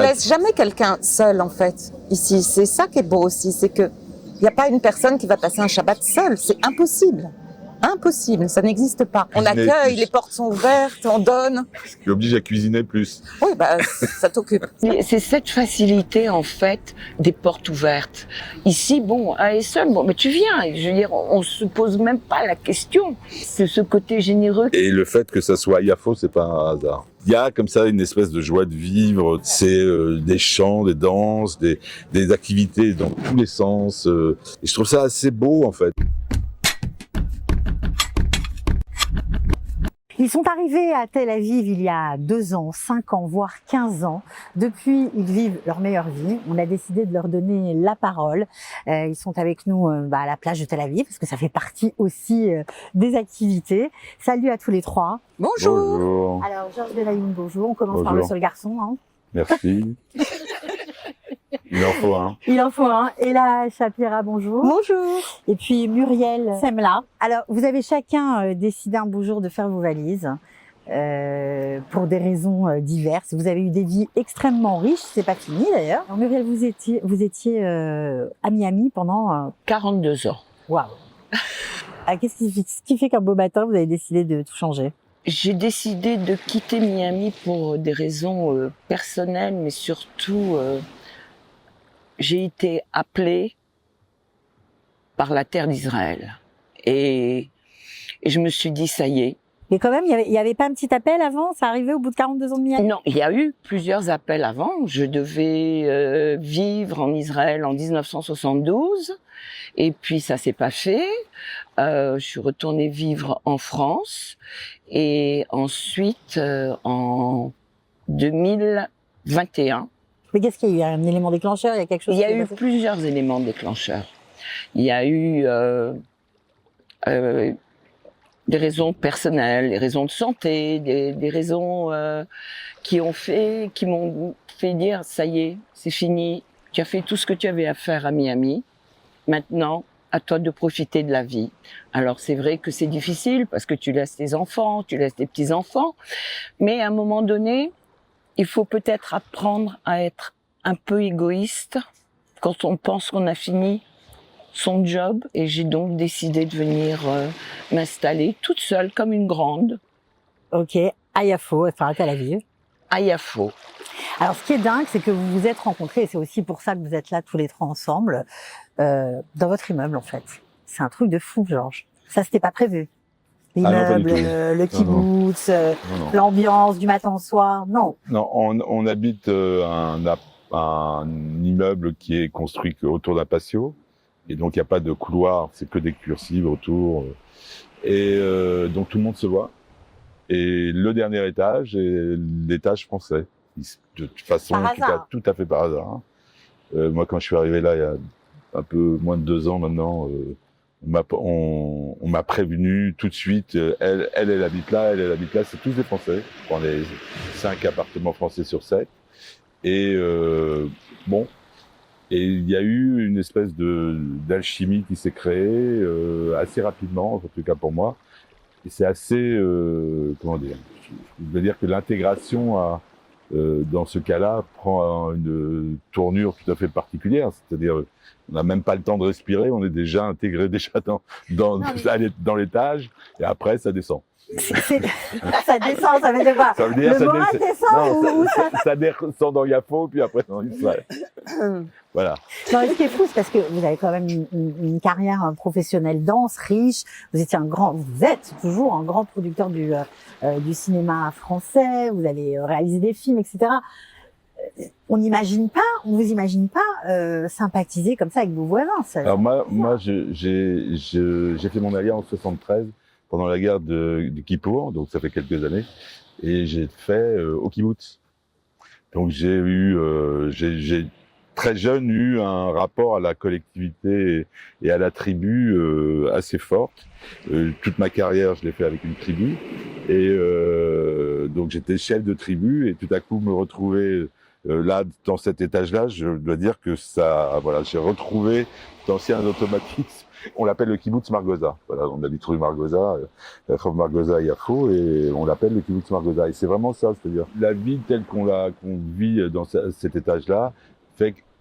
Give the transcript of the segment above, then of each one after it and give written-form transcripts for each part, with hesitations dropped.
laisse jamais quelqu'un seul, en fait, ici. C'est ça qui est beau aussi, c'est que il n'y a pas une personne qui va passer un Shabbat seule. C'est impossible. Impossible, ça n'existe pas. On Cuisiner accueille, plus. les portes sont ouvertes, on donne. Ce qui oblige à cuisiner plus. Oui, bah, ça t'occupe. C'est cette facilité, en fait, des portes ouvertes. Ici, bon, à Essonne, bon, mais tu viens. Je veux dire, on se pose même pas la question. C'est ce côté généreux. Et le fait que ça soit à Yafo, c'est pas un hasard. Il y a comme ça une espèce de joie de vivre. C'est des chants, des danses, des activités dans tous les sens. Et je trouve ça assez beau, en fait. Ils sont arrivés à Tel Aviv il y a 2 ans, 5 ans, voire 15 ans. Depuis, ils vivent leur meilleure vie. On a décidé de leur donner la parole. Ils sont avec nous à la plage de Tel Aviv, parce que ça fait partie aussi des activités. Salut à tous les trois. Bonjour. Bonjour. Alors, Georges Belaïm, bonjour. On commence par le Bonjour. seul garçon. Hein. Merci. Il en faut un. Il en faut un. Et là, Shapira, bonjour. Bonjour. Et puis Muriel Semla. Alors, vous avez chacun décidé un beau jour de faire vos valises pour des raisons diverses. Vous avez eu des vies extrêmement riches, c'est pas fini d'ailleurs. Alors, Muriel, vous étiez à Miami pendant 42 ans. waouh. Ce qui fait qu'un beau matin vous avez décidé de tout changer? J'ai décidé de quitter Miami pour des raisons personnelles, mais surtout, j'ai été appelée par la terre d'Israël. Et je me suis dit, ça y est. Mais quand même, il y avait pas un petit appel avant? Ça arrivait au bout de 42 ans de Miami? Non, il y a eu plusieurs appels avant. Je devais vivre en Israël en 1972. Et puis, ça s'est pas fait. Je suis retournée vivre en France. Et ensuite, en 2021, Mais qu'est-ce qu'il y a eu? Un élément déclencheur? Il y a quelque chose? il y a qui s'est eu passé plusieurs éléments déclencheurs. Il y a eu des raisons personnelles, des raisons de santé, des raisons qui m'ont fait dire, ça y est, c'est fini. Tu as fait tout ce que tu avais à faire à Miami. Maintenant, à toi de profiter de la vie. Alors c'est vrai que c'est difficile parce que tu laisses tes enfants, tu laisses tes petits-enfants, mais à un moment donné, il faut peut-être apprendre à être un peu égoïste quand on pense qu'on a fini son job. Et j'ai donc décidé de venir m'installer toute seule comme une grande Ok, à Yafo, enfin à Tel Aviv. à Yafo. Alors, ce qui est dingue, c'est que vous vous êtes rencontrés, et c'est aussi pour ça que vous êtes là tous les trois ensemble, dans votre immeuble, en fait. C'est un truc de fou, Georges. Ça, c'était pas prévu. Ah non, pas du L'immeuble, tout. le kibbutz, Non, non. l'ambiance du matin au soir, non. Non, on habite un immeuble qui est construit autour d'un patio. Et donc, il n'y a pas de couloir, c'est que des cursives autour. Et donc, tout le monde se voit. Et le dernier étage est l'étage français. De toute façon, Par hasard. tout à fait par hasard. Moi, quand je suis arrivé là, il y a un peu moins de 2 ans maintenant, on m'a prévenu tout de suite. Elle habite là, elle habite là. C'est tous des Français. On est 5 appartements français sur 7. Et bon, et il y a eu une espèce d'alchimie qui s'est créée assez rapidement, en tout cas pour moi. Et c'est assez, comment dire, je veux dire que l'intégration dans ce cas-là prend une tournure tout à fait particulière. C'est-à-dire, on n'a même pas le temps de respirer, on est déjà intégré dans l'étage, et après ça descend. Ça descend, ça veut dire quoi? Ça veut dire Le moral descend ou ça... ça descend dans Yafo, puis après dans Israël. Voilà. Non, mais ce qui est fou, c'est parce que vous avez quand même une carrière professionnelle dense, riche. Vous êtes toujours un grand producteur du cinéma français. Vous avez réalisé des films, etc. On vous imagine pas sympathiser comme ça avec vos voisins. Alors moi, j'ai fait mon alliance en 73 pendant la guerre du Kippour, donc ça fait quelques années, et j'ai fait au kibbutz. Donc j'ai très jeune eu un rapport à la collectivité et à la tribu assez forte. Toute ma carrière, je l'ai fait avec une tribu, et donc j'étais chef de tribu, et tout à coup me retrouver Là, dans cet étage-là, je dois dire que voilà, j'ai retrouvé d'anciens automatismes. On l'appelle le kibbutz Margoza. Voilà, on habite rue Margoza, Rue Margoza Yafo, et on l'appelle le kibbutz Margoza. Et c'est vraiment ça, c'est-à-dire la vie telle qu'on vit dans cet étage-là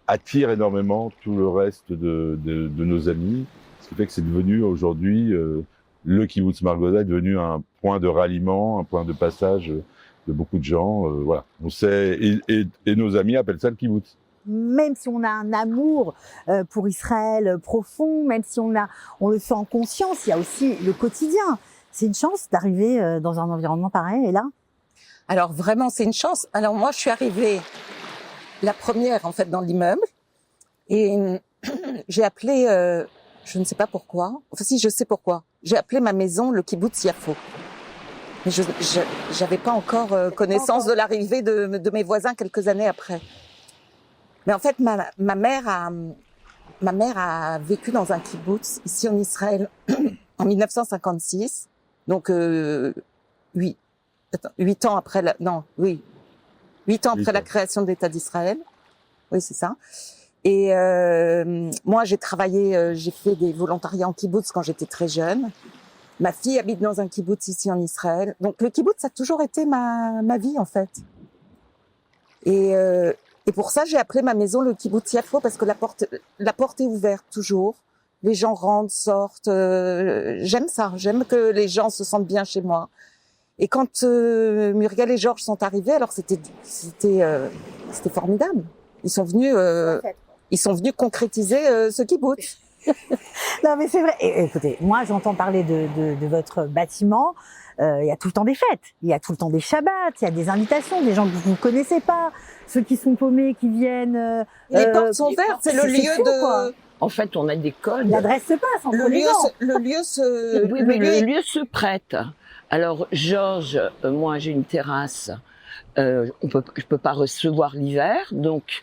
attire énormément tout le reste de nos amis, ce qui fait que c'est devenu aujourd'hui le kibbutz Margoza est devenu un point de ralliement, un point de passage de beaucoup de gens. Voilà, on sait et nos amis appellent ça le kibbutz. Même si on a un amour pour Israël profond, même si on le fait en conscience, il y a aussi le quotidien. C'est une chance d'arriver dans un environnement pareil, et là? Alors vraiment, c'est une chance. Alors moi, je suis arrivée la première en fait dans l'immeuble et j'ai appelé, je ne sais pas pourquoi, enfin si je sais pourquoi, j'ai appelé ma maison le kibbutz Yafo. Mais je j'avais pas encore connaissance de l'arrivée de mes voisins quelques années après. Mais en fait, ma mère a vécu dans un kibbutz ici en Israël en 1956. Donc 8 ans après la création de l'État d'Israël. Oui, c'est ça. Et moi, j'ai travaillé, j'ai fait des volontariats en kibbutz quand j'étais très jeune. Ma fille habite dans un kibbutz ici en Israël. Donc le kibbutz a toujours été ma vie en fait. Et pour ça, j'ai appelé ma maison le kibbutz Yafo parce que la porte est ouverte toujours. Les gens rentrent, sortent. J'aime ça. J'aime que les gens se sentent bien chez moi. Et quand Muriel et Georges sont arrivés, alors c'était formidable. Ils sont venus concrétiser ce kibbutz. Non, mais c'est vrai. Et, écoutez, moi, j'entends parler de votre bâtiment. Il y a tout le temps des fêtes, il y a tout le temps des Shabbats, il y a des invitations, des gens que vous ne connaissez pas, ceux qui sont paumés, qui viennent. Les portes sont vertes, c'est le lieu fou, de. quoi. En fait, on a des codes. L'adresse se passe entre les gens. Le lieu se prête. Alors, Georges, moi, j'ai une terrasse. Je peux pas recevoir l'hiver, donc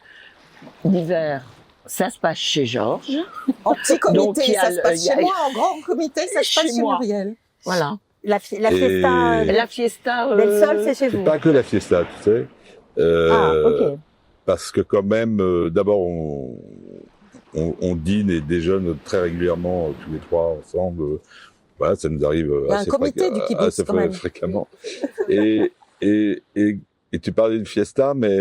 l'hiver, ça se passe chez Georges. En petit comité, Donc, ça se passe chez moi. En grand comité, ça se passe chez Muriel. Voilà. La fiesta. La fiesta. Del Sol, c'est chez vous. C'est pas que la fiesta, tu sais. Ok. Parce que quand même, d'abord, on dîne et déjeune très régulièrement tous les trois ensemble. Voilà, ça nous arrive Il y a un comité du kibbutz, assez quand même. fréquemment. Et tu parlais de fiesta, mais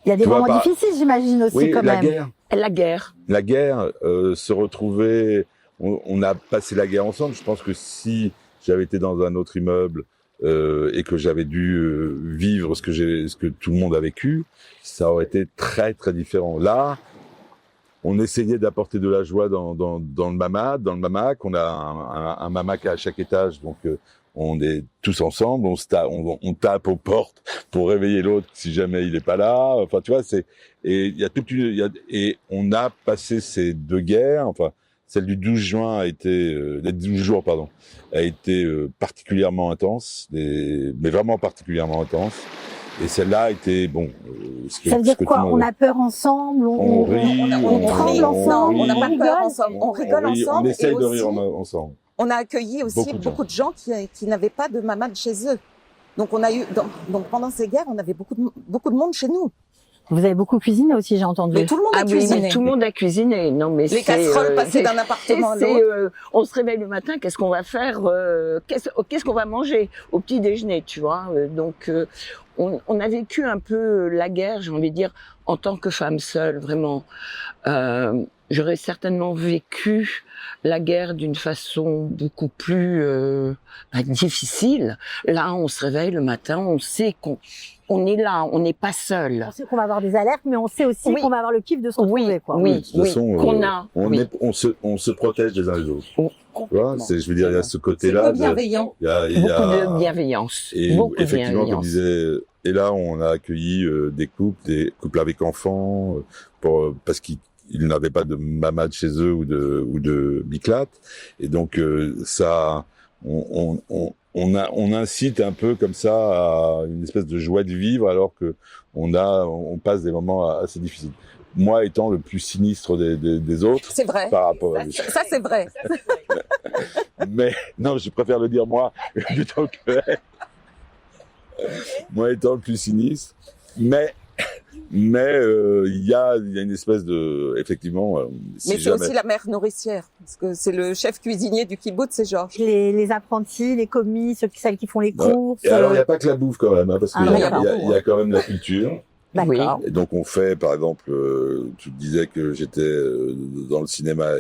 Il y a des moments difficiles, j'imagine aussi, oui, quand la même. guerre. La guerre. La guerre, se retrouver. On a passé la guerre ensemble. Je pense que si j'avais été dans un autre immeuble et que j'avais dû vivre ce que tout le monde a vécu, ça aurait été très très différent. Là, on essayait d'apporter de la joie dans le mamad, dans le mamac. On a un mamac à chaque étage, donc on est tous ensemble. On tape aux portes pour réveiller l'autre si jamais il n'est pas là. Enfin, tu vois, et on a passé ces deux guerres. Enfin, celle du 12 juin a été, les 12 jours, pardon, a été particulièrement intense, mais vraiment particulièrement intense. Et celle-là a été, bon... ça veut dire quoi? On a peur ensemble, on rit, on tremble ensemble, on n'a pas peur rigole. ensemble, on rigole ensemble. On essaye de aussi, rire ensemble. On a accueilli aussi beaucoup de gens qui n'avaient pas de mamad chez eux. Donc donc pendant ces guerres, on avait beaucoup de monde chez nous. Vous avez beaucoup cuisiné aussi, j'ai entendu. Mais tout le monde a cuisiné. Mais tout le monde a cuisiné. Non, mais les casseroles passées d'un appartement à l'autre. On se réveille le matin, qu'est-ce qu'on va faire, qu'est-ce qu'on va manger au petit déjeuner, tu vois. Donc, on a vécu un peu la guerre, j'ai envie de dire, en tant que femme seule, vraiment. J'aurais certainement vécu la guerre d'une façon beaucoup plus difficile. Là, on se réveille le matin, on sait qu'on est là, on n'est pas seul. On sait qu'on va avoir des alertes, mais on sait aussi qu'on va avoir le kiff de se retrouver, quoi. Oui, de toute façon, on se protège les uns les autres. Tu vois, je veux dire, il y a ce côté-là. C'est bienveillant. Beaucoup de bienveillance. Et beaucoup effectivement, de comme disait, et là, on a accueilli des couples avec enfants, parce qu'ils n'avaient pas de mamad chez eux ou de biclate. Et donc, ça, on incite un peu comme ça à une espèce de joie de vivre alors que on passe des moments assez difficiles. Moi étant le plus sinistre des autres. C'est vrai. Par rapport à ça, c'est vrai. Mais, non, je préfère le dire moi, plutôt que elle. Moi étant le plus sinistre. Mais, Mais il y a une espèce de, effectivement, Mais c'est aussi la mère nourricière, parce que c'est le chef cuisinier du kibbutz, c'est Georges. Les apprentis, les commis, celles qui font les courses. Et alors, il n'y a pas que la bouffe quand même, hein, parce qu'il d'accord. y a quand même la culture. D'accord. Et donc on fait, par exemple, tu disais que j'étais dans le cinéma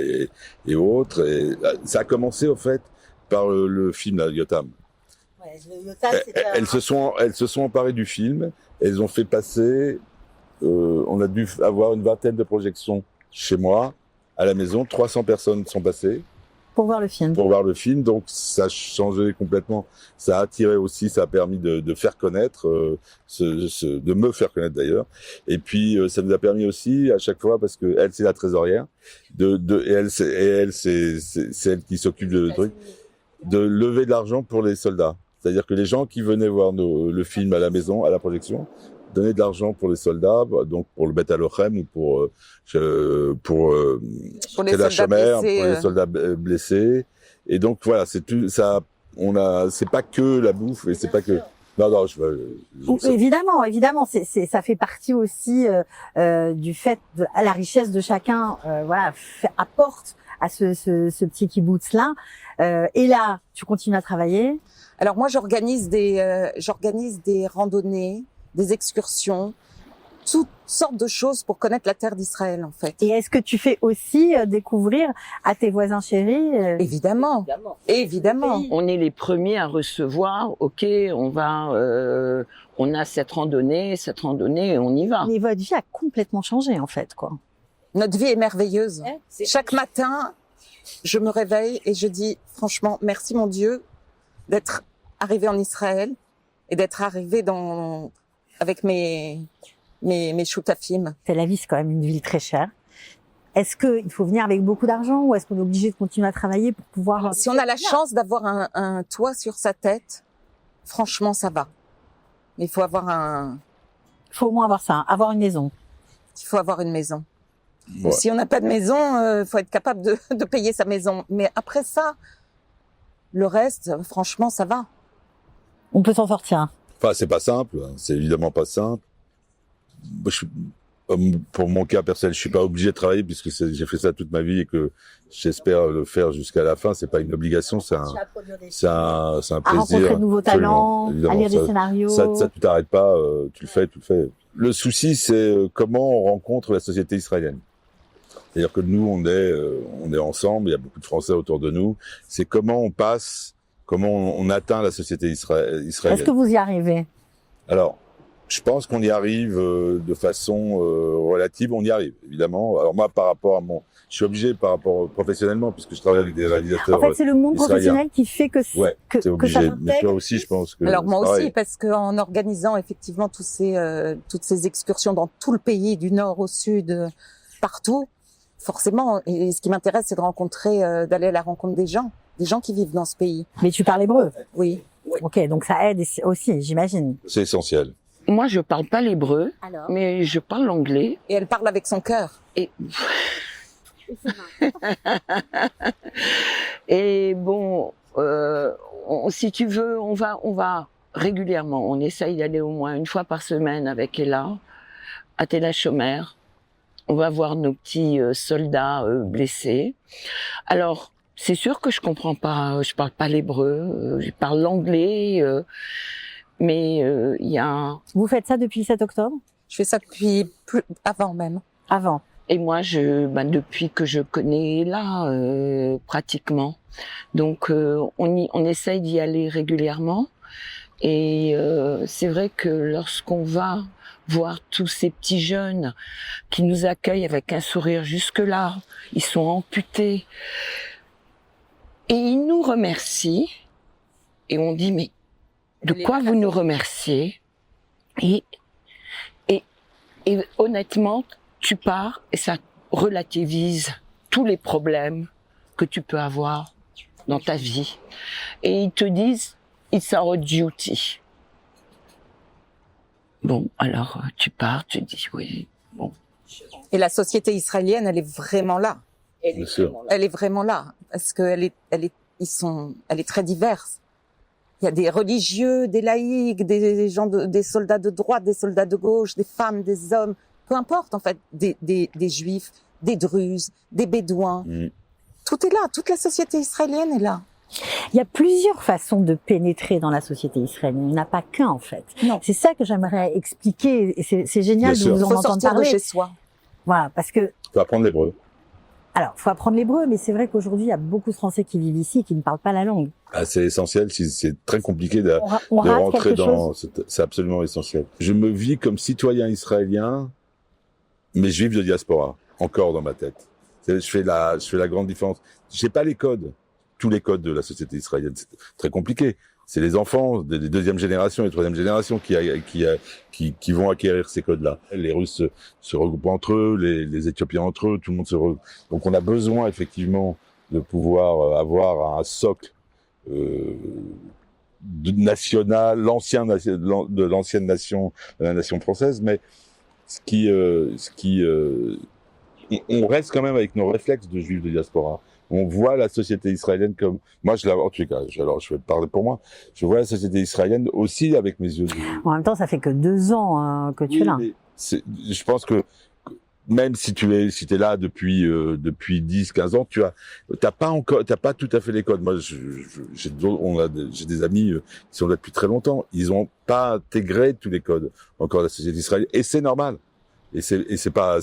et autres, et ça a commencé au fait par le film là, Yotam. Ouais, Yotam, Elles se sont emparées du film, elles ont fait passer, on a dû avoir une vingtaine de projections chez moi, à la maison, 300 personnes sont passées. Pour voir le film. Pour voir le film, donc ça a changé complètement. Ça a attiré aussi, ça a permis de faire connaître, de me faire connaître d'ailleurs. Et puis ça nous a permis aussi à chaque fois, parce que elle c'est la trésorière, et elle c'est elle qui s'occupe de le truc, de lever de l'argent pour les soldats. C'est-à-dire que les gens qui venaient voir le film à la maison, à la projection, donner de l'argent pour les soldats, donc pour le Beth Alochem ou pour les soldats blessés, pour les soldats blessés. Et donc voilà, c'est tout ça. C'est pas que la bouffe et c'est pas que. Non, évidemment, ça fait partie aussi du fait à la richesse de chacun. Voilà, apporte à ce petit kibbutz là. Et là, tu continues à travailler. Alors moi, j'organise des randonnées, des excursions, toutes sortes de choses pour connaître la terre d'Israël, en fait. Et est-ce que tu fais aussi découvrir à tes voisins chéris Évidemment. On est les premiers à recevoir. Ok, on a cette randonnée, on y va. Mais votre vie a complètement changé, en fait, quoi. Notre vie est merveilleuse. Chaque matin, je me réveille et je dis, franchement, merci mon Dieu d'être arrivé en Israël et d'être arrivé avec mes choutafim. Tel Aviv, c'est quand même une ville très chère. Est-ce qu'il faut venir avec beaucoup d'argent ou est-ce qu'on est obligé de continuer à travailler pour pouvoir... Si on a la chance d'avoir un toit sur sa tête, franchement, ça va. Mais il faut avoir Il faut au moins avoir ça, avoir une maison. Il faut avoir une maison. Ouais. Si on n'a pas de maison, faut être capable de payer sa maison. Mais après ça, le reste, franchement, ça va. On peut s'en sortir. Enfin, c'est pas simple. C'est évidemment pas simple. Pour mon cas personnel, je suis pas obligé de travailler puisque j'ai fait ça toute ma vie et que j'espère le faire jusqu'à la fin. C'est pas une obligation, c'est un plaisir. À rencontrer de nouveaux talents, à lire des scénarios. Ça, tu t'arrêtes pas, tu le fais. Le souci, c'est comment on rencontre la société israélienne. C'est-à-dire que nous, on est ensemble, il y a beaucoup de Français autour de nous. C'est comment on atteint la société israélienne. Est-ce que vous y arrivez? Alors, je pense qu'on y arrive de façon relative. On y arrive, évidemment. Alors moi, je suis obligé par rapport professionnellement, puisque je travaille avec des réalisateurs. En fait, c'est le monde israéliens. professionnel qui fait que t'es obligé. ça Mais toi aussi, je pense que. Alors moi aussi, pareil. parce qu'en organisant effectivement toutes ces excursions dans tout le pays, du nord au sud, partout, forcément, et ce qui m'intéresse, c'est de rencontrer, d'aller à la rencontre des gens qui vivent dans ce pays. Mais tu parles hébreu? Oui. Ok, donc ça aide aussi, j'imagine. C'est essentiel. Moi, je parle pas l'hébreu, Alors mais je parle l'anglais. Et elle parle avec son cœur. Et bon, si tu veux, on va régulièrement. On essaye d'aller au moins une fois par semaine avec Ella à Tel Shomer. On va voir nos petits soldats blessés. Alors, c'est sûr que je comprends pas, je parle pas l'hébreu, je parle l'anglais, mais il y a... Vous faites ça depuis le 7 octobre? Je fais ça depuis avant même. Avant. Et moi, depuis que je connais là, pratiquement. Donc, on essaye d'y aller régulièrement. Et c'est vrai que lorsqu'on va voir tous ces petits jeunes qui nous accueillent avec un sourire jusque-là, ils sont amputés. Et ils nous remercient. Et on dit, mais de quoi vous nous remerciez? Et honnêtement, tu pars et ça relativise tous les problèmes que tu peux avoir dans ta vie. Et ils te disent, it's our duty. Bon, alors tu pars, tu dis oui, bon. Et la société israélienne, elle est vraiment là. Bien sûr. Elle est vraiment là parce que elle est très diverse. Il y a des religieux, des laïcs, des gens, des soldats de droite, des soldats de gauche, des femmes, des hommes, peu importe en fait, des juifs, des druzes, des bédouins. Tout est là, toute la société israélienne est là. Il y a plusieurs façons de pénétrer dans la société israélienne. Il n'y en a pas qu'un, en fait. Non. C'est ça que j'aimerais expliquer. Et c'est génial Bien de sûr. vous en Faut entendre sortir de parler. chez soi. Voilà, parce que, Faut apprendre l'hébreu. alors, faut apprendre l'hébreu, mais c'est vrai qu'aujourd'hui, il y a beaucoup de Français qui vivent ici et qui ne parlent pas la langue. Ah, c'est essentiel. C'est très compliqué de On rate rentrer quelque dans. chose. C'est absolument essentiel. Je me vis comme citoyen israélien, mais juif de diaspora. Encore dans ma tête. Je fais la grande différence. J'ai pas les codes, tous les codes de la société israélienne. C'est très compliqué. C'est les enfants des deuxième génération et troisième génération qui vont acquérir ces codes-là. Les Russes se regroupent entre eux, les Éthiopiens entre eux, tout le monde se regroupe. Donc on a besoin effectivement de pouvoir avoir un socle national, de l'ancienne nation, de la nation française, mais on reste quand même avec nos réflexes de juifs de diaspora. On voit la société israélienne comme, moi en tout cas, alors je vais parler pour moi, je vois la société israélienne aussi avec mes yeux. En même temps, ça fait que 2 ans que tu es là. Je pense que même si t'es là depuis 10-15 ans, t'as pas tout à fait les codes. Moi, j'ai des amis qui sont là depuis très longtemps. Ils ont pas intégré tous les codes encore de la société israélienne, et c'est normal. Et c'est pas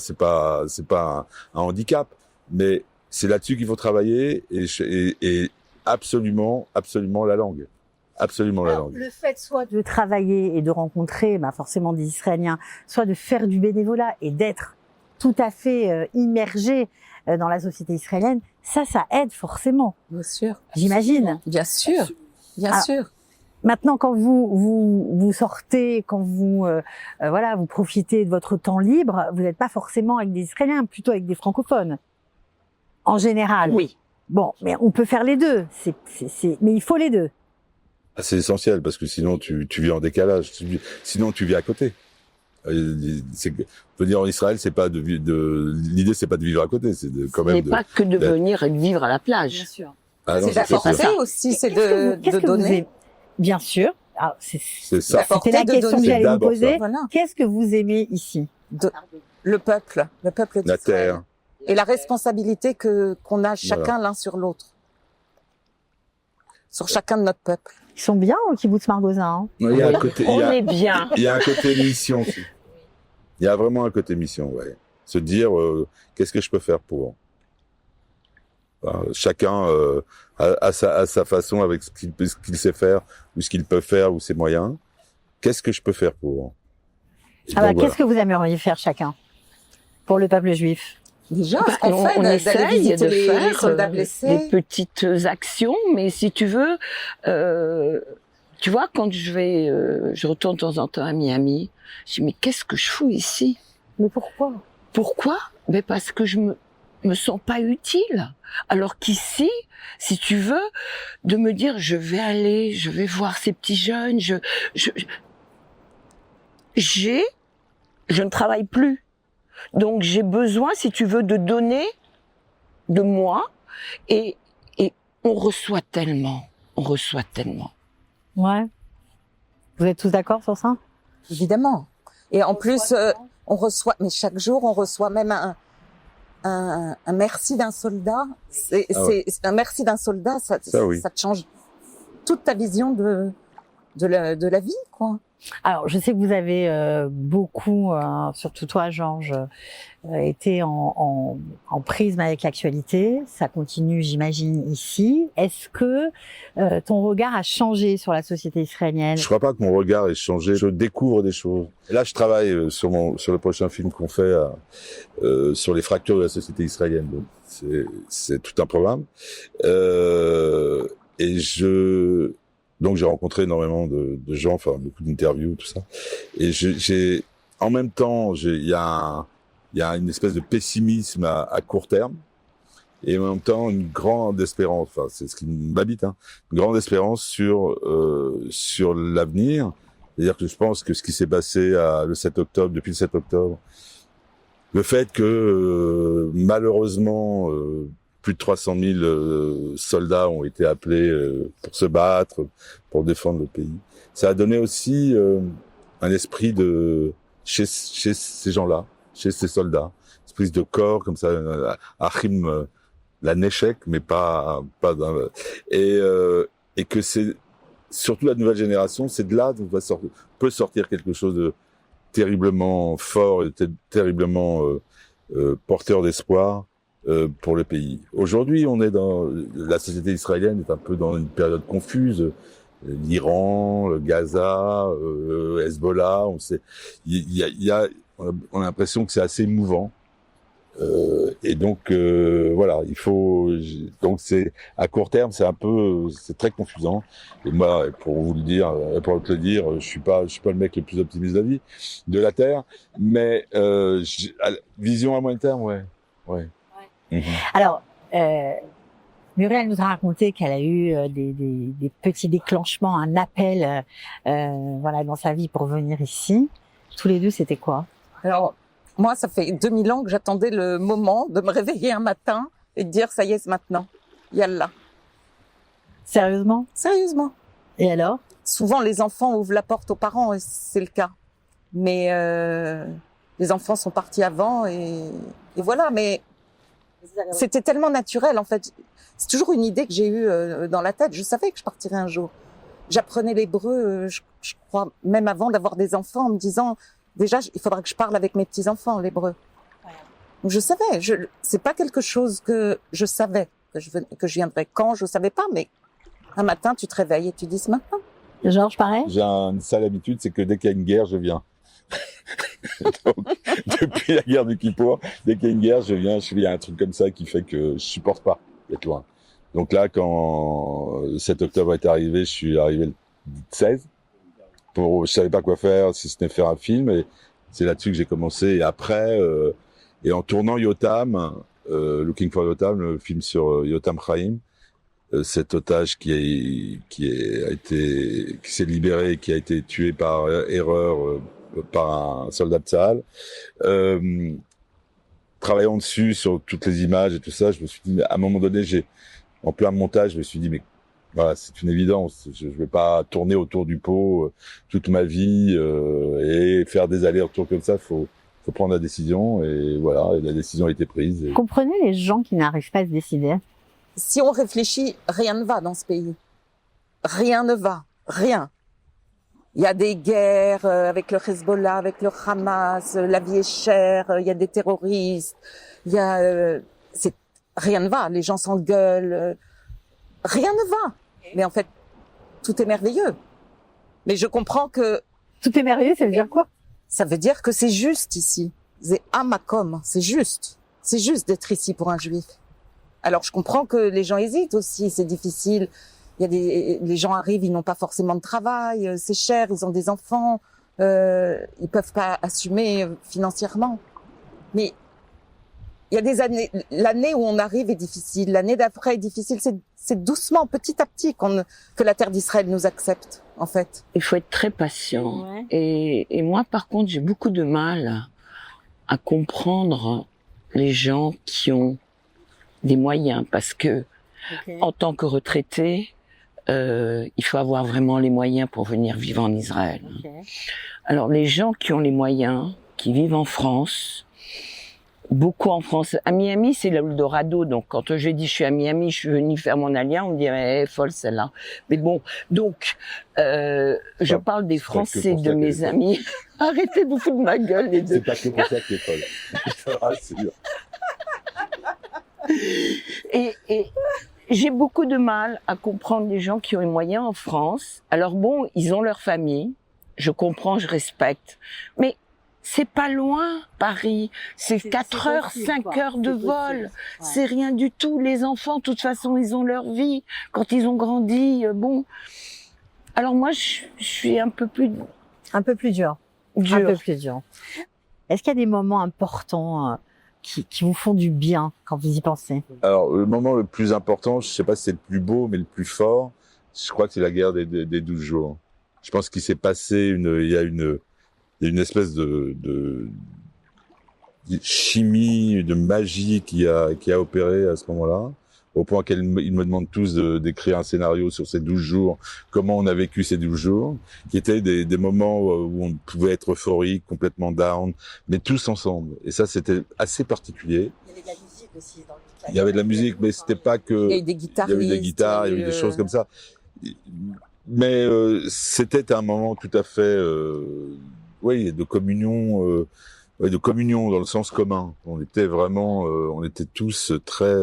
un handicap, mais c'est là-dessus qu'il faut travailler, et absolument la langue. Absolument la langue. Le fait soit de travailler et de rencontrer forcément des Israéliens, soit de faire du bénévolat et d'être tout à fait immergé dans la société israélienne, ça aide forcément. Bien sûr. J'imagine. Bien sûr. Bien Alors, sûr. Maintenant, quand vous sortez, quand vous vous profitez de votre temps libre, vous n'êtes pas forcément avec des Israéliens, plutôt avec des francophones. En général. Oui. Bon, mais on peut faire les deux. Mais il faut les deux. Ah, c'est essentiel, parce que sinon tu vis en décalage. Sinon tu vis à côté. Venir en Israël, c'est pas l'idée, c'est pas de vivre à côté, c'est quand même. Ce n'est pas que de venir et de vivre à la plage. Bien sûr. Ah non, C'est ça, d'apporter sûr. aussi, c'est Qu'est-ce de que vous donner. aimez Bien sûr. Alors, C'est ça. d'apporter, c'était la de question que donner. j'allais vous d'abord poser. ça. Voilà. Qu'est-ce que vous aimez ici Le peuple La d'Israël. terre. Et la responsabilité qu'on a chacun l'un sur l'autre. Sur chacun de notre peuple. Ils sont bien au kibbutz Margozin. Hein. Il y a un côté, On est bien. il y a un côté mission aussi. Il y a vraiment un côté mission, ouais. Se dire, qu'est-ce que je peux faire pour. Chacun a sa façon, avec ce qu'il sait faire, ou ce qu'il peut faire, ou ses moyens. Qu'est-ce que je peux faire pour. Et donc, Qu'est-ce que vous aimeriez faire chacun pour le peuple juif? Déjà, ce qu'on on fait, d'aller essaye visiter de les faire soldats des blessés. petites actions, mais si tu veux, tu vois, quand je retourne de temps en temps à Miami, je dis mais qu'est-ce que je fous ici? Mais pourquoi? Pourquoi? Mais parce que je me sens pas utile. Alors qu'ici, si tu veux, de me dire je vais voir ces petits jeunes, je ne travaille plus. Donc j'ai besoin, si tu veux, de donner de moi, et on reçoit tellement. Ouais. Vous êtes tous d'accord sur ça? Évidemment. Et en plus, on reçoit, mais chaque jour, on reçoit même un merci d'un soldat. C'est un merci d'un soldat, ça te change toute ta vision de la vie, quoi. Alors, je sais que vous avez beaucoup, surtout toi, Georges, été en prisme avec l'actualité. Ça continue, j'imagine, ici. Est-ce que ton regard a changé sur la société israélienne? Je crois pas que mon regard ait changé. Je découvre des choses. Et là, je travaille sur le prochain film qu'on fait sur les fractures de la société israélienne. Donc, c'est tout un programme. Donc j'ai rencontré énormément de gens, enfin beaucoup d'interviews, tout ça. Et en même temps, il y a une espèce de pessimisme à court terme, et en même temps une grande espérance. Enfin, c'est ce qui m'habite, hein. Une grande espérance sur l'avenir. C'est-à-dire que je pense que ce qui s'est passé depuis le 7 octobre, le fait que malheureusement plus de 300 000 soldats ont été appelés pour se battre, pour défendre le pays. Ça a donné aussi un esprit chez ces gens-là, chez ces soldats, esprit de corps comme ça, Achim, la Neshek, mais pas et que c'est surtout la nouvelle génération, c'est de là d'où peut sortir quelque chose de terriblement fort et terriblement porteur d'espoir pour le pays. Aujourd'hui, la société israélienne est un peu dans une période confuse. L'Iran, le Gaza, Hezbollah, on a l'impression que c'est assez mouvant. Et donc voilà, donc c'est à court terme, c'est très confusant. Et moi, pour te le dire, je suis pas le mec le plus optimiste de la Terre, mais vision à moyen terme, ouais. Mm-hmm. Alors, Muriel nous a raconté qu'elle a eu des petits déclenchements, un appel, voilà, dans sa vie pour venir ici. Tous les deux, c'était quoi? Alors, moi, ça fait 2000 ans que j'attendais le moment de me réveiller un matin et de dire, ça y est, c'est maintenant. Yallah. Sérieusement? Sérieusement. Et alors? Souvent, les enfants ouvrent la porte aux parents et c'est le cas. Mais les enfants sont partis avant et voilà. Mais c'était tellement naturel, en fait. C'est toujours une idée que j'ai eue dans la tête. Je savais que je partirais un jour. J'apprenais l'hébreu, je crois, même avant d'avoir des enfants, en me disant... Déjà, il faudra que je parle avec mes petits-enfants, l'hébreu. Ouais. Donc, je savais. C'est pas quelque chose que je savais que je viendrais quand, je savais pas, mais un matin, tu te réveilles et tu dis, c'est maintenant. Georges, pareil? J'ai une sale habitude, c'est que dès qu'il y a une guerre, je viens. Donc, depuis la guerre du Kippour, dès qu'il y a une guerre, je viens. Il y a un truc comme ça qui fait que je supporte pas d'être loin. Donc là, quand le 7 octobre est arrivé, je suis arrivé le 16. Je savais pas quoi faire, si ce n'est faire un film, et c'est là-dessus que j'ai commencé. Et après, et en tournant Yotam, Looking for Yotam, le film sur Yotam Chaim, cet otage qui s'est libéré, qui a été tué par erreur par un soldat de Tsahal, travaillant dessus sur toutes les images et tout ça, je me suis dit, à un moment donné, en plein montage, je me suis dit, mais voilà, c'est une évidence. Je vais pas tourner autour du pot toute ma vie et faire des allers-retours comme ça. Faut prendre la décision et voilà. Et la décision a été prise. Et... Comprenez les gens qui n'arrivent pas à se décider. Si on réfléchit, rien ne va dans ce pays. Rien ne va. Rien. Il y a des guerres avec le Hezbollah, avec le Hamas. La vie est chère. Il y a des terroristes. Il y a rien ne va. Les gens s'engueulent. Rien ne va. Mais en fait, tout est merveilleux. Mais je comprends que... Tout est merveilleux, ça veut dire quoi? Ça veut dire que c'est juste ici. C'est amakom, c'est juste. C'est juste d'être ici pour un juif. Alors je comprends que les gens hésitent aussi, c'est difficile. Les gens arrivent, ils n'ont pas forcément de travail, c'est cher, ils ont des enfants, ils peuvent pas assumer financièrement. Mais il y a des années, l'année où on arrive est difficile, l'année d'après est difficile. C'est doucement, petit à petit, que la terre d'Israël nous accepte, en fait. Il faut être très patient. Ouais. Et moi, par contre, j'ai beaucoup de mal à comprendre les gens qui ont des moyens, parce que en tant que retraité, il faut avoir vraiment les moyens pour venir vivre en Israël. Alors, les gens qui ont les moyens, qui vivent en France, beaucoup en France. À Miami, c'est l'Eldorado. Donc, quand je dis je suis à Miami, je suis venue faire mon alien, on me dirait folle celle-là. Mais bon, donc, je parle des Français, de mes amis. Arrêtez de vous foutre de ma gueule, les deux. C'est pas que pour ça que t'es folle. Je te rassure. Et j'ai beaucoup de mal à comprendre les gens qui ont les moyens en France. Alors bon, ils ont leur famille. Je comprends, je respecte. Mais c'est pas loin, Paris. C'est 4 heures, 5 heures de vol. Ouais. C'est rien du tout. Les enfants, de toute façon, ils ont leur vie. Quand ils ont grandi, bon. Alors moi, je suis un peu plus dur. Un peu plus dur. Est-ce qu'il y a des moments importants qui vous font du bien quand vous y pensez? Alors, le moment le plus important, je sais pas si c'est le plus beau, mais le plus fort, je crois que c'est la guerre des 12 jours. Je pense qu'il s'est passé il y a une espèce chimie, de magie qui a opéré à ce moment-là, au point qu'ils me demandent tous d'écrire un scénario sur ces 12 jours, comment on a vécu ces 12 jours, qui étaient des moments où on pouvait être euphorique, complètement down, mais tous ensemble. Et ça, c'était assez particulier. Il y avait de la musique aussi dans le Il y avait de la musique, mais c'était pas que... Il y a eu des guitares, il y avait des guitares, il y a eu des choses comme ça. Mais c'était un moment tout à fait, oui, de communion dans le sens commun. On était vraiment, on était tous très,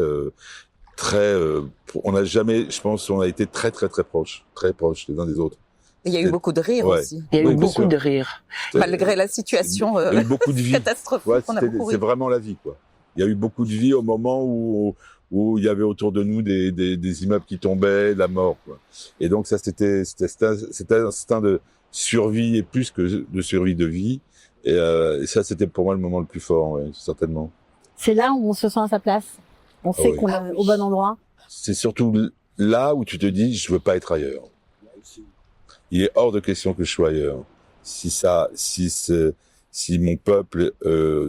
on n'a jamais, je pense, on a été très proches les uns des autres. Il y a eu beaucoup de rire Ouais. aussi, Il y a Oui, eu bien beaucoup sûr. de rire. malgré la situation Il y a eu beaucoup de vie. catastrophique. Ouais, On a beaucoup c'est ri. vraiment la vie, quoi. Il y a eu beaucoup de vie au moment où il y avait autour de nous des immeubles qui tombaient, la mort, quoi. Et donc ça, c'était un instinct de survie et plus que de survie de vie. Et ça, c'était pour moi le moment le plus fort, ouais, certainement. C'est là où on se sent à sa place. On sait oui. qu'on est au bon endroit. C'est surtout là où tu te dis, je veux pas être ailleurs. Il est hors de question que je sois ailleurs. Si mon peuple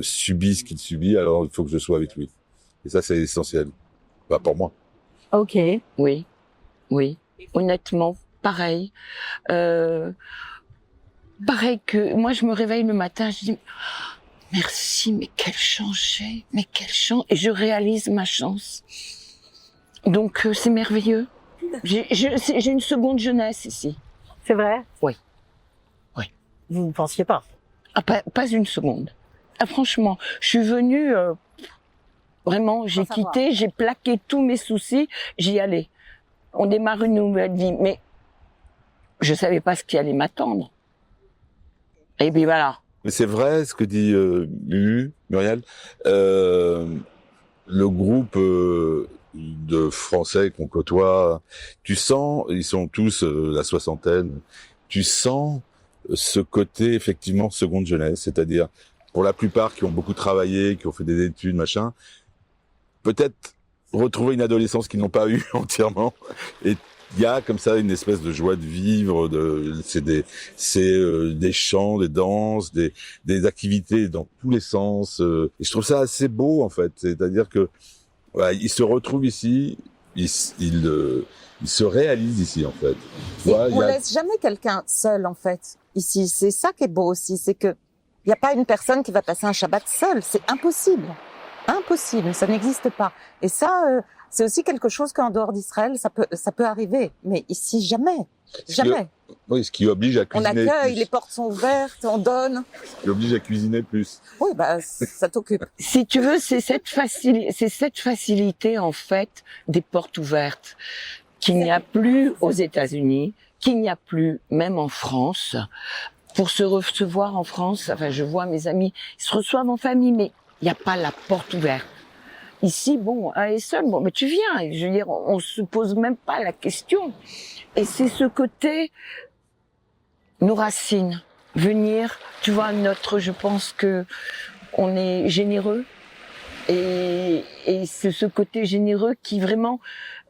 subit ce qu'il subit, alors il faut que je sois avec lui. Et ça, c'est essentiel. Bah, pour moi. Ok. Oui, oui. Honnêtement, pareil. Pareil que moi, je me réveille le matin, je dis merci, mais quelle chance j'ai, mais quelle chance. Et je réalise ma chance. Donc, c'est merveilleux. J'ai une seconde jeunesse ici. C'est vrai? Oui. Oui. Vous ne pensiez pas? Ah, pas une seconde. Ah, franchement, je suis venue, vraiment, j'ai Sans savoir. quitté, j'ai plaqué tous mes soucis, j'y allais. On démarre une nouvelle vie, mais je savais pas ce qui allait m'attendre. Et puis voilà. Mais c'est vrai ce que dit Muriel. Le groupe de Français qu'on côtoie, tu sens, ils sont tous la soixantaine, tu sens ce côté effectivement seconde jeunesse, c'est-à-dire pour la plupart qui ont beaucoup travaillé, qui ont fait des études, machin, peut-être retrouver une adolescence qu'ils n'ont pas eue entièrement. Et il y a comme ça une espèce de joie de vivre, c'est des chants, des danses, des activités dans tous les sens. Et je trouve ça assez beau en fait, c'est-à-dire que voilà, ils se retrouvent ici, ils se réalisent ici en fait. Tu Et vois, on laisse jamais quelqu'un seul en fait ici. C'est ça qui est beau aussi, c'est que il n'y a pas une personne qui va passer un Shabbat seule. C'est impossible, impossible, ça n'existe pas. Et ça, c'est aussi quelque chose qu'en dehors d'Israël, ça peut arriver, mais ici jamais, jamais. Oui, ce qui oblige à On cuisiner accueille, plus. les portes sont ouvertes, on donne. Ce qui oblige à cuisiner plus. Oui, bah ça t'occupe. Si tu veux, c'est cette facilité, en fait, des portes ouvertes, qu'il n'y a plus aux États-Unis, qu'il n'y a plus même en France. Pour se recevoir en France, enfin, je vois mes amis, ils se reçoivent en famille, mais il n'y a pas la porte ouverte. Ici, bon, à Essonne, bon, mais tu viens. Je veux dire, on se pose même pas la question. Et c'est ce côté, nos racines, venir, tu vois, je pense que on est généreux. Et c'est ce côté généreux qui vraiment,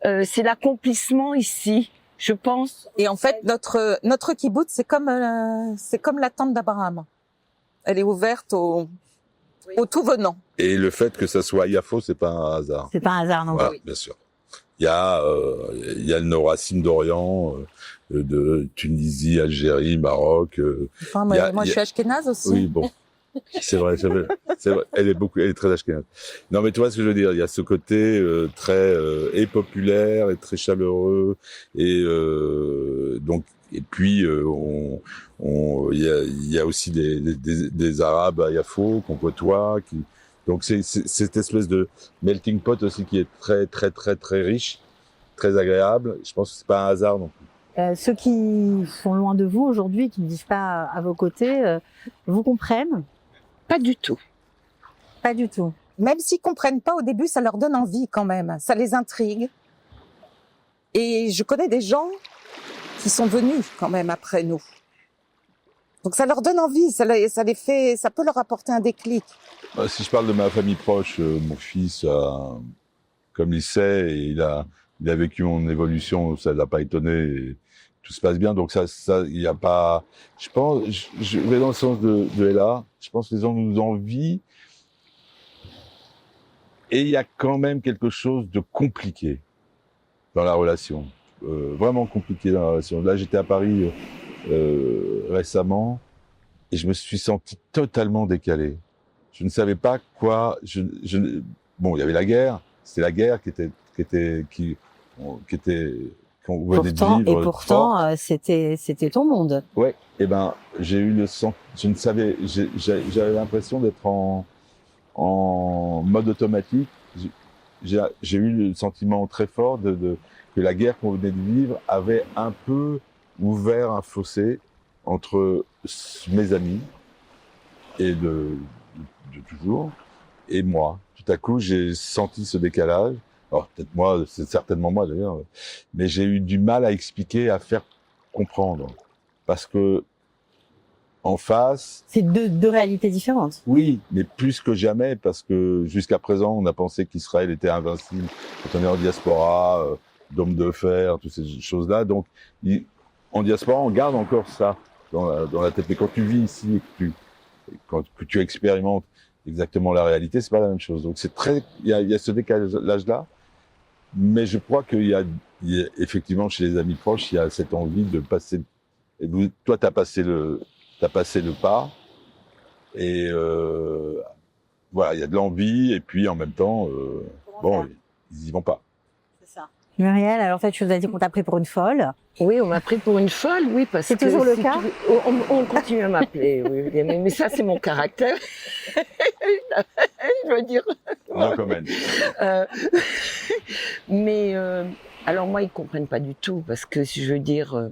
c'est l'accomplissement ici, je pense. Et en fait, notre kibbutz, c'est comme la tente d'Abraham. Elle est ouverte au tout venant. Et le fait que ça soit à Yafo, c'est pas un hasard. C'est pas un hasard non plus. Voilà, bien sûr. Il y a nos racines d'Orient, de Tunisie, Algérie, Maroc. Enfin, Il y a- moi, je suis ashkénaze aussi. Oui, bon. C'est vrai. Elle est très ashkénaze. Non, mais tu vois ce que je veux dire. Il y a ce côté très et populaire et très chaleureux et puis il y a aussi des Arabes à Yafo qu'on côtoie donc c'est cette espèce de melting pot aussi qui est très riche, très agréable. Je pense que c'est pas un hasard non plus. Ceux qui sont loin de vous aujourd'hui, qui ne vivent pas à vos côtés, vous comprennent? Pas du tout. Pas du tout. Même s'ils comprennent pas au début, ça leur donne envie quand même. Ça les intrigue. Et je connais des gens qui sont venus quand même après nous. Donc ça leur donne envie, ça peut leur apporter un déclic. Si je parle de ma famille proche, mon fils, comme il sait, et il a vécu mon évolution, ça l'a pas étonné. Et tout se passe bien, donc ça, il y a pas. Je pense, je vais dans le sens de Ella. Je pense que les gens nous envient Et il y a quand même quelque chose de compliqué dans la relation, vraiment compliqué dans la relation. Là, j'étais à Paris récemment et je me suis senti totalement décalé. Je ne savais pas quoi. Bon, il y avait la guerre. C'était la guerre qu'on venait de vivre. Et pourtant, c'était ton monde. Ouais. Et ben, j'ai eu le sens. Je ne savais. J'avais l'impression d'être en mode automatique. J'ai eu le sentiment très fort que la guerre qu'on venait de vivre avait un peu ouvert un fossé entre mes amis et de toujours et moi. Tout à coup, j'ai senti ce décalage. Alors peut-être moi, c'est certainement moi d'ailleurs, mais j'ai eu du mal à expliquer, à faire comprendre, parce que en face. C'est deux réalités différentes. Oui, mais plus que jamais, parce que jusqu'à présent, on a pensé qu'Israël était invincible quand on est en diaspora, d'hommes de fer, toutes ces choses-là. Donc, en diaspora, on garde encore ça dans la tête. Mais quand tu vis ici et que tu expérimentes exactement la réalité, c'est pas la même chose. Donc, il y a ce décalage-là. Mais je crois qu'il y a effectivement chez les amis proches, il y a cette envie de passer. Et toi, t'as passé le pas, et voilà, il y a de l'envie, et puis en même temps, bon, ils y vont pas. C'est ça. Muriel, alors toi, tu nous as dit qu'on t'a pris pour une folle. Oui, on m'a pris pour une folle, oui, parce que... C'est toujours le cas. On continue à m'appeler, oui, mais ça, c'est mon caractère. Je veux dire... Non, quand même. Mais, alors moi, ils comprennent pas du tout, parce que, si je veux dire,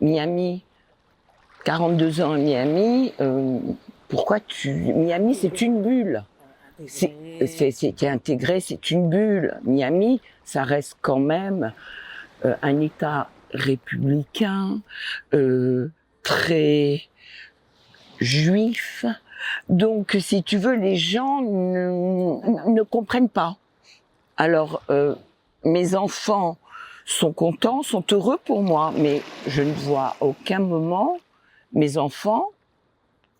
Miami... 42 ans à Miami, Miami, c'est une bulle. C'est intégré, c'est une bulle. Miami, ça reste quand même un État républicain, très juif. Donc, si tu veux, les gens ne comprennent pas. Alors, mes enfants sont contents, sont heureux pour moi, mais je ne vois à aucun moment mes enfants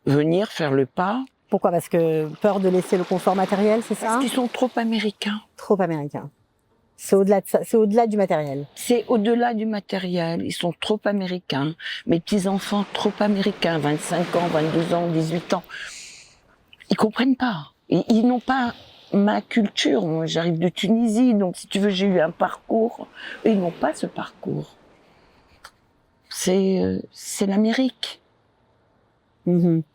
venir faire le pas. Pourquoi? Parce que peur de laisser le confort matériel, c'est ça? Parce qu'ils sont trop américains. Trop américains. C'est au-delà de ça, c'est au-delà du matériel. C'est au-delà du matériel. Ils sont trop américains. Mes petits-enfants, trop américains, 25 ans, 22 ans, 18 ans. Ils comprennent pas. Ils n'ont pas ma culture. Moi, j'arrive de Tunisie, donc si tu veux, j'ai eu un parcours. Eux, ils n'ont pas ce parcours. C'est l'Amérique.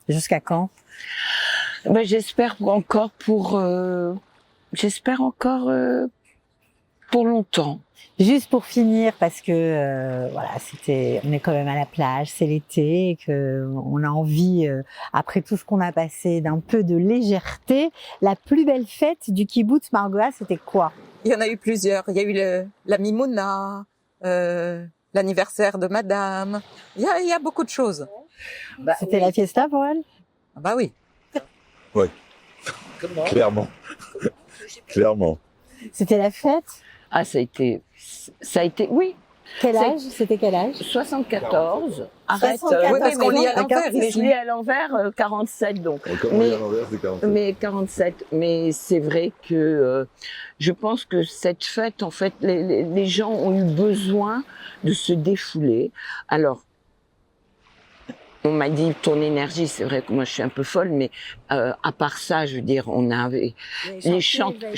Jusqu'à quand? Ben, j'espère encore pour longtemps. Juste pour finir, parce que voilà, on est quand même à la plage, c'est l'été, et que on a envie, après tout ce qu'on a passé, d'un peu de légèreté. La plus belle fête du kibboutz Margoa, c'était quoi? Il y en a eu plusieurs. Il y a eu la Mimouna, l'anniversaire de Madame. Il y a beaucoup de choses. C'était la fiesta pour elle? Ah bah oui. Ouais. Clairement. Clairement. C'était la fête? Ah, ça a été, oui. Quel âge? C'était quel âge? 74. Arrête. 74, oui, parce qu'on lit à l'envers mais ici. je lis à l'envers, 47 donc. Quand on lit à l'envers, c'est 47. Mais 47. Mais c'est vrai que je pense que cette fête, en fait, les gens ont eu besoin de se défouler. Alors, on m'a dit ton énergie, c'est vrai que moi je suis un peu folle, mais à part ça, je veux dire, on avait les chanter,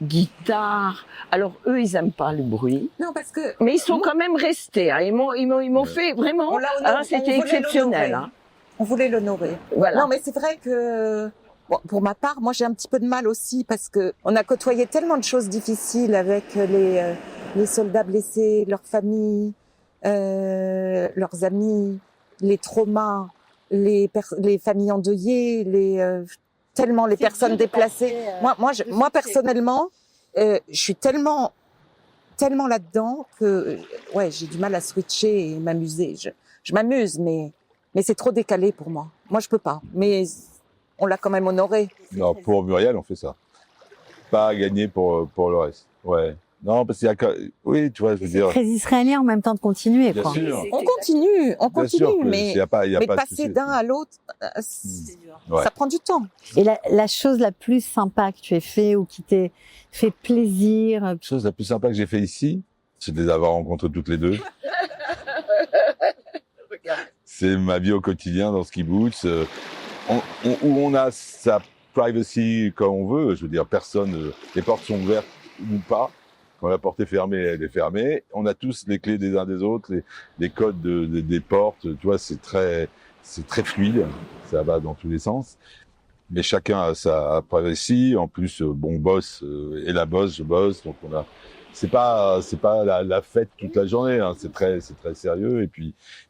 guitare. Alors eux, ils aiment pas le bruit. Non, parce que. Mais ils sont quand même restés. Hein. Ils m'ont fait vraiment. C'était exceptionnel. Hein. On voulait l'honorer. Voilà. Non, mais c'est vrai que. Bon, pour ma part, moi j'ai un petit peu de mal aussi parce que on a côtoyé tellement de choses difficiles avec les soldats blessés, leurs familles. Leurs amis, les traumas, les familles endeuillées, tellement les personnes déplacées. Moi personnellement, je suis tellement là-dedans que ouais, j'ai du mal à switcher et m'amuser. Je m'amuse, mais c'est trop décalé pour moi. Moi, je peux pas. Mais on l'a quand même honoré. Non, pour Muriel, on fait ça. Pas à gagner pour le reste. Ouais. Non, parce qu'il y a, oui, tu vois, je veux C'est dire, très israélien en même temps de continuer, bien quoi. sûr, On continue, bien sûr que mais il y a pas de passer souci. d'un à l'autre, Ouais. ça prend du temps. Et la chose la plus sympa que tu aies fait ou qui t'ait fait plaisir, La chose la plus sympa que j'ai fait ici, c'est de les avoir rencontrés toutes les deux. C'est ma vie au quotidien dans ce kibbutz, où on a sa privacy comme on veut. Je veux dire, personne, les portes sont ouvertes ou pas. Quand la porte est fermée, elle est fermée. On a tous les clés des uns des autres, les codes des portes. Tu vois, c'est très fluide. Ça va dans tous les sens. Mais chacun a sa privacy. En plus, bon, boss et la boss, je bosse, donc c'est pas la fête toute la journée, hein. C'est très sérieux. Et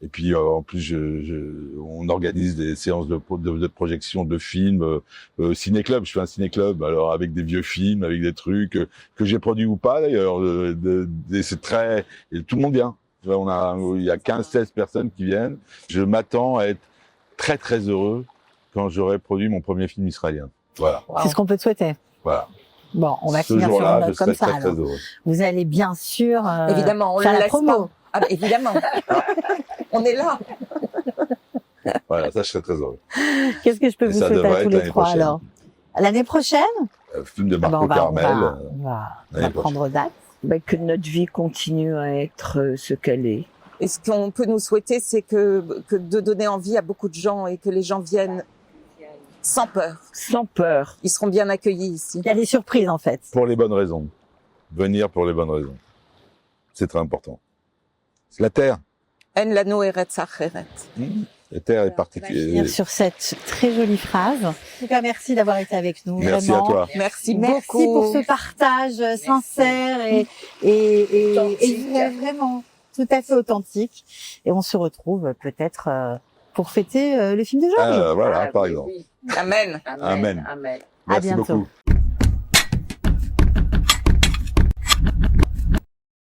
puis en plus, on organise des séances de projection de films, ciné-club. Je fais un ciné-club, alors avec des vieux films, avec des trucs que j'ai produits ou pas d'ailleurs. C'est très, et tout le monde vient. Tu vois, il y a 15-16 personnes qui viennent. Je m'attends à être très très heureux quand j'aurai produit mon premier film israélien. Voilà. c'est ce qu'on peut te souhaiter. Voilà. Bon, on va Ce finir sur une jour-là, je note comme serai ça. très alors. heureux. Vous allez bien sûr Évidemment, on faire le la laisse promo. pas. Ah, bah, évidemment. On est là. Voilà, ça, je serais très heureux. Qu'est-ce que je peux Et vous ça souhaiter devrait à tous être les l'année trois prochaine. alors? L'année prochaine? Film de Ah ben, Marco Carmel. on va l'année prendre date. Ben, que notre vie continue à être ce qu'elle est. Et ce qu'on peut nous souhaiter, c'est que de donner envie à beaucoup de gens et que les gens viennent sans peur. Sans peur. Ils seront bien accueillis ici. Il y a des surprises en fait. Pour les bonnes raisons. Venir pour les bonnes raisons. C'est très important. C'est la terre. En lano eretz acheret. La terre est On va particulière. finir sur cette très jolie phrase. En tout cas, merci d'avoir été avec nous. Merci vraiment. à toi. Merci Merci beaucoup. pour ce partage sincère et vrai, vraiment tout à fait authentique. Et on se retrouve peut-être pour fêter le film de Georges. Voilà, par exemple. Amen. Amen. Amen. À Merci bientôt. beaucoup.